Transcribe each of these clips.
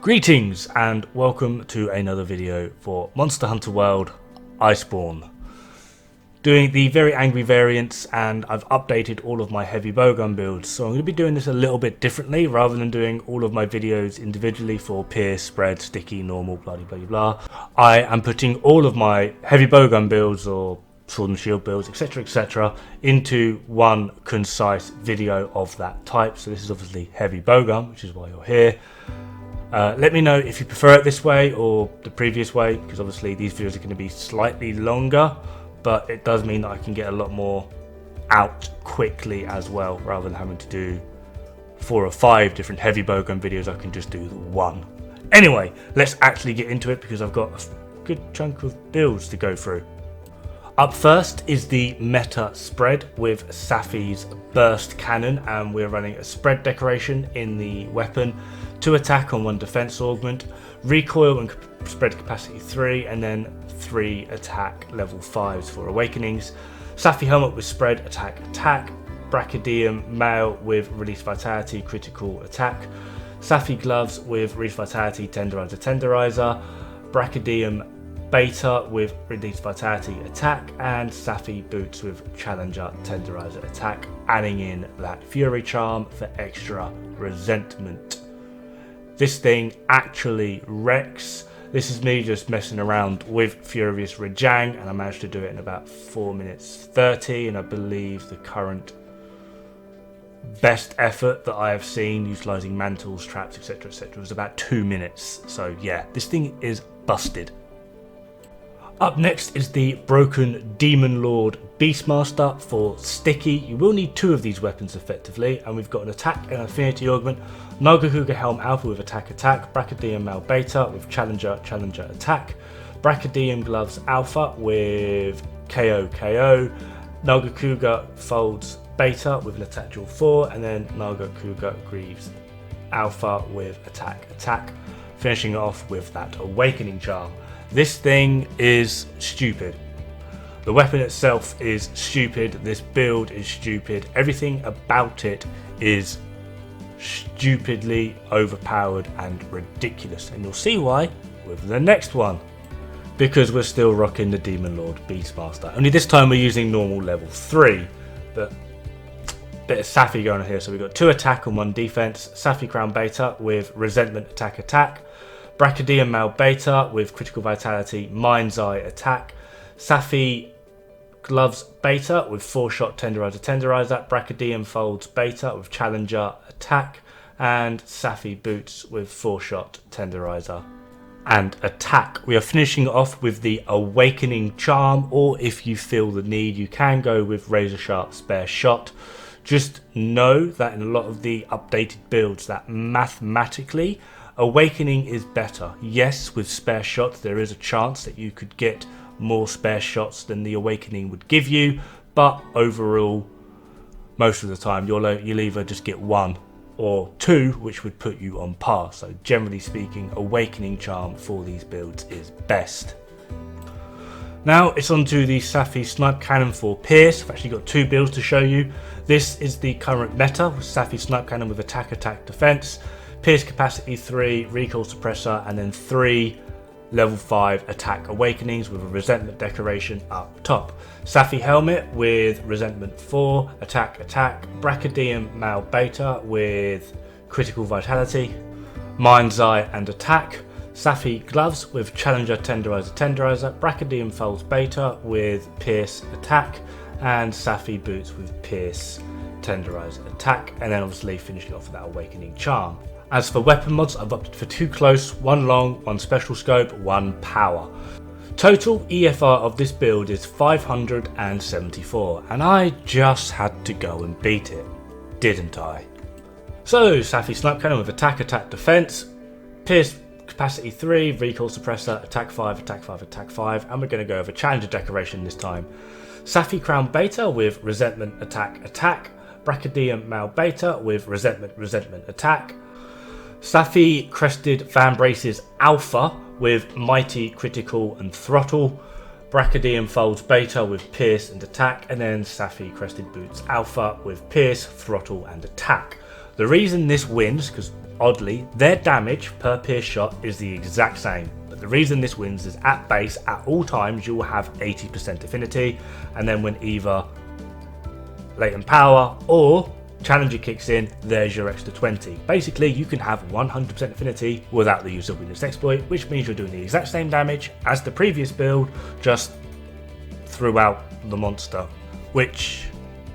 Greetings and welcome to another video for Monster Hunter World Iceborne. Doing the very angry variants, and I've updated all of my heavy bowgun builds, so I'm going to be doing this a little bit differently rather than doing all of my videos individually for pierce, spread, sticky, normal, blah blah blah blah. I am putting all of my heavy bowgun builds or sword and shield builds, etc, into one concise video of that type. So this is obviously heavy bowgun, which is why you're here. Let me know if you prefer it this way or the previous way, because obviously these videos are going to be slightly longer, but it does mean that I can get a lot more out quickly as well. Rather than having to do 4 or 5 different heavy bowgun videos, I can just do the one. Anyway, let's actually get into it because I've got a good chunk of builds to go through. Up first is the meta spread with Safi's Burstcannon, and we're running a spread decoration in the weapon, 2 attack on 1 defense augment, recoil and spread capacity 3, and then 3 attack level 5s for awakenings. Safi helmet with spread attack, Brachydium male with release vitality, critical attack, Safi gloves with release vitality, tenderizer, Brachydium beta with release vitality attack, and Safi boots with challenger tenderizer attack, adding in that fury charm for extra resentment. This thing actually wrecks. This is me just messing around with Furious Rajang, and I managed to do it in about 4 minutes 30, and I believe the current best effort that I have seen utilising mantles, traps, etc was about 2 minutes. So yeah, this thing is busted. Up next is the broken Demonlord Beastmaster for sticky. You will need 2 of these weapons effectively, and we've got an attack and affinity augment, Nagahuga Helm Alpha with attack, Brachydium Male Beta with challenger attack, Brachydium Gloves Alpha with KO, Nagakuga Folds Beta with an attack dual 4, and then Nagakuga Greaves Alpha with attack, finishing it off with that awakening charm. This thing is stupid. The weapon itself is stupid. This build is stupid. Everything about it is stupidly overpowered and ridiculous. And you'll see why with the next one. Because we're still rocking the Demonlord Beastmaster. Only this time we're using normal level 3. But a bit of Safi going on here. So we've got 2 attack and 1 defense. Safi Crown Beta with resentment attack. Brachydium Male Beta with critical vitality, Mind's Eye attack, Safi Gloves Beta with 4-shot tenderizer, Brachydium Folds Beta with challenger attack, and Safi Boots with 4-shot tenderizer and attack. We are finishing off with the awakening charm, or if you feel the need, you can go with razor sharp spare shot. Just know that in a lot of the updated builds that mathematically awakening is better. Yes, with spare shots there is a chance that you could get more spare shots than the awakening would give you, but overall most of the time you'll either just get 1 or 2, which would put you on par. So generally speaking, awakening charm for these builds is best. Now it's on to the Safi Snipecannon for pierce. I've actually got 2 builds to show you. This is the current meta with Safi Snipecannon with attack defense, pierce capacity 3, recoil suppressor, and then 3 level 5 attack awakenings with a resentment decoration up top. Safi helmet with resentment 4, attack, Brachydium Male Beta with critical vitality, Mind's Eye and attack, Safi gloves with challenger tenderizer, Brachydium Folds Beta with pierce attack, and Safi boots with pierce tenderizer attack, and then obviously finishing off with that awakening charm. As for weapon mods, I've opted for 2 close, 1 long, 1 special scope, 1 power. Total EFR of this build is 574, and I just had to go and beat it, didn't I? So, Safi Snipecannon with attack, defense, pierce capacity 3, recoil suppressor, attack 5, attack 5, and we're going to go over challenger decoration this time. Safi Crown Beta with resentment attack, Brachydium Male Beta with resentment attack, Safi Crested Fan Braces Alpha with Mighty Critical and Throttle, Brachydium Folds Beta with Pierce and Attack, and then Safi Crested Boots Alpha with Pierce, Throttle and Attack. The reason this wins, because oddly, their damage per pierce shot is the exact same. But the reason this wins is at base, at all times, you will have 80% affinity, and then when either latent power or challenger kicks in, there's your extra 20. Basically, you can have 100% affinity without the use of weakness exploit, which means you're doing the exact same damage as the previous build, just throughout the monster, which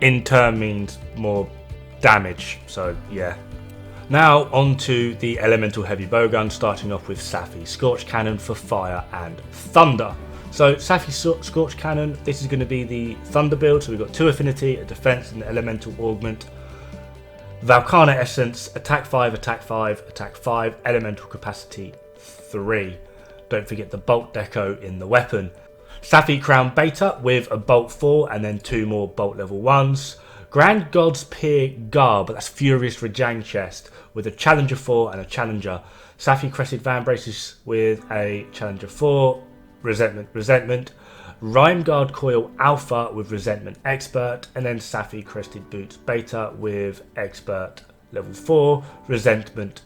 in turn means more damage. So yeah. Now onto the elemental heavy bowgun, starting off with Safi Scorchcannon for fire and thunder. So Safi Scorchcannon, this is going to be the thunder build, so we've got 2 affinity, a defense and an elemental augment. Volcana essence, attack 5, attack 5, attack 5, elemental capacity 3. Don't forget the bolt deco in the weapon. Safi Crown Beta with a bolt 4 and then 2 more bolt level 1s. Grand God's Peer Garb, that's Furious Rajang chest, with a Challenger 4 and a Challenger. Safi Crested Van Braces with a Challenger 4, Resentment. Rhyme Guard Coil Alpha with Resentment Expert, and then Safi Crested Boots Beta with Expert level 4, Resentment,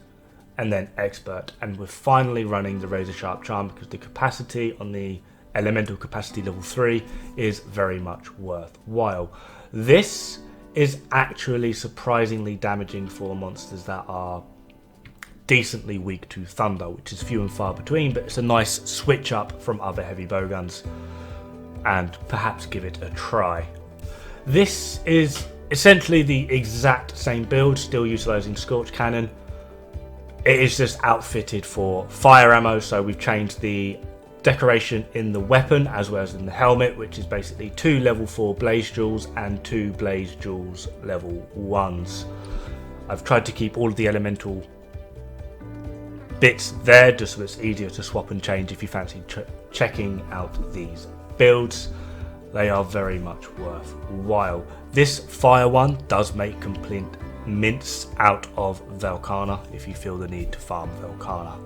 and then Expert. And we're finally running the Razor Sharp Charm because the capacity on the Elemental Capacity level 3 is very much worthwhile. This is actually surprisingly damaging for monsters that are decently weak to thunder, which is few and far between, but it's a nice switch up from other heavy bowguns, and perhaps give it a try. This is essentially the exact same build, still utilising Scorchcannon. It is just outfitted for fire ammo, so we've changed the decoration in the weapon as well as in the helmet, which is basically 2 level 4 blaze jewels and 2 blaze jewels level 1s. I've tried to keep all of the elemental bits there just so it's easier to swap and change if you fancy checking out these builds. They are very much worthwhile. This fire one does make complete mince out of Volcana if you feel the need to farm Volcana.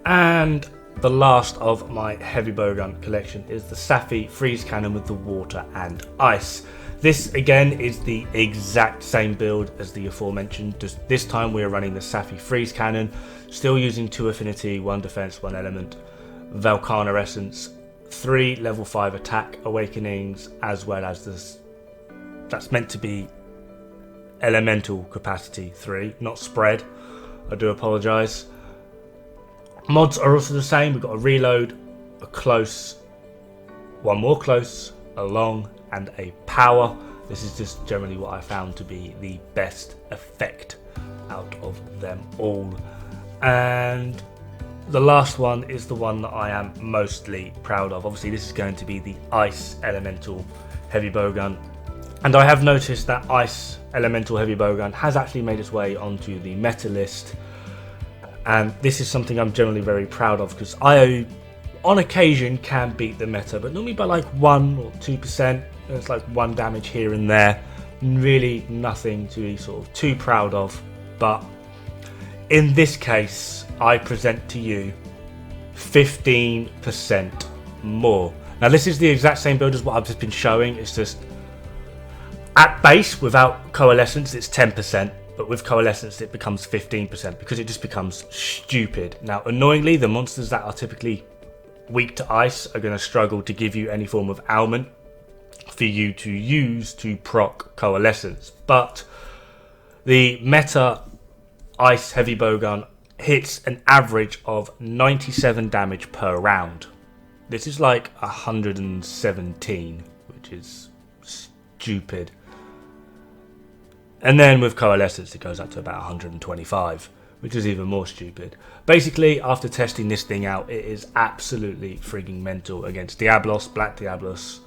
And the last of my heavy bowgun collection is the Safi Freeze Cannon with the water and ice. This again is the exact same build as the aforementioned, just this time we are running the Safi Freeze Cannon, still using 2 affinity, 1 defense, 1 element, Volcana essence, 3 level 5 attack awakenings, as well as this, that's meant to be elemental capacity 3, not spread, I do apologise. Mods are also the same. We've got a reload, a close, 1 more close, a long, and a power. This is just generally what I found to be the best effect out of them all. And the last one is the one that I am mostly proud of. Obviously this is going to be the Ice Elemental Heavy Bowgun. And I have noticed that Ice Elemental Heavy Bowgun has actually made its way onto the meta list. And this is something I'm generally very proud of because I, on occasion, can beat the meta, but normally by like 1 or 2%. It's like 1 damage here and there. Really nothing to be sort of too proud of. But in this case, I present to you 15% more. Now this is the exact same build as what I've just been showing. It's just at base without Coalescence, it's 10%. But with Coalescence it becomes 15% because it just becomes stupid. Now annoyingly, the monsters that are typically weak to ice are going to struggle to give you any form of ailment for you to use to proc Coalescence. But the meta Ice Heavy Bowgun hits an average of 97 damage per round. This is like 117, which is stupid. And then with Coalescence it goes up to about 125, which is even more stupid. Basically, after testing this thing out, it is absolutely frigging mental against Diablos, Black Diablos,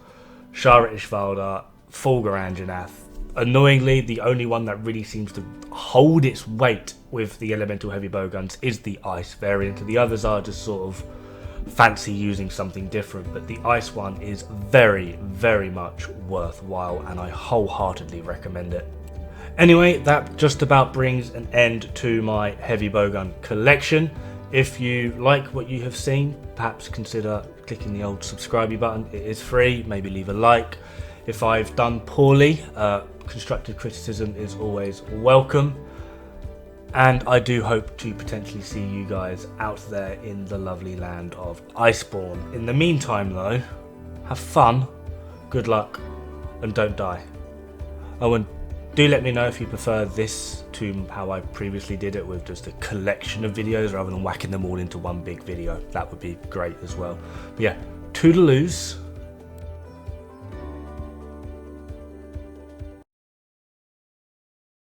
Shara Ishvalda, Fulgur Anjanath. Annoyingly, the only one that really seems to hold its weight with the Elemental Heavy Bowguns is the Ice variant. The others are just sort of fancy using something different, but the Ice one is very, very much worthwhile and I wholeheartedly recommend it. Anyway, that just about brings an end to my heavy bowgun collection. If you like what you have seen, perhaps consider clicking the old subscribe button. It is free. Maybe leave a like. If I've done poorly, constructive criticism is always welcome. And I do hope to potentially see you guys out there in the lovely land of Iceborne. In the meantime though, have fun, good luck, and don't die. Oh, and do let me know if you prefer this to how I previously did it, with just a collection of videos rather than whacking them all into one big video. That would be great as well. But yeah, toodaloos.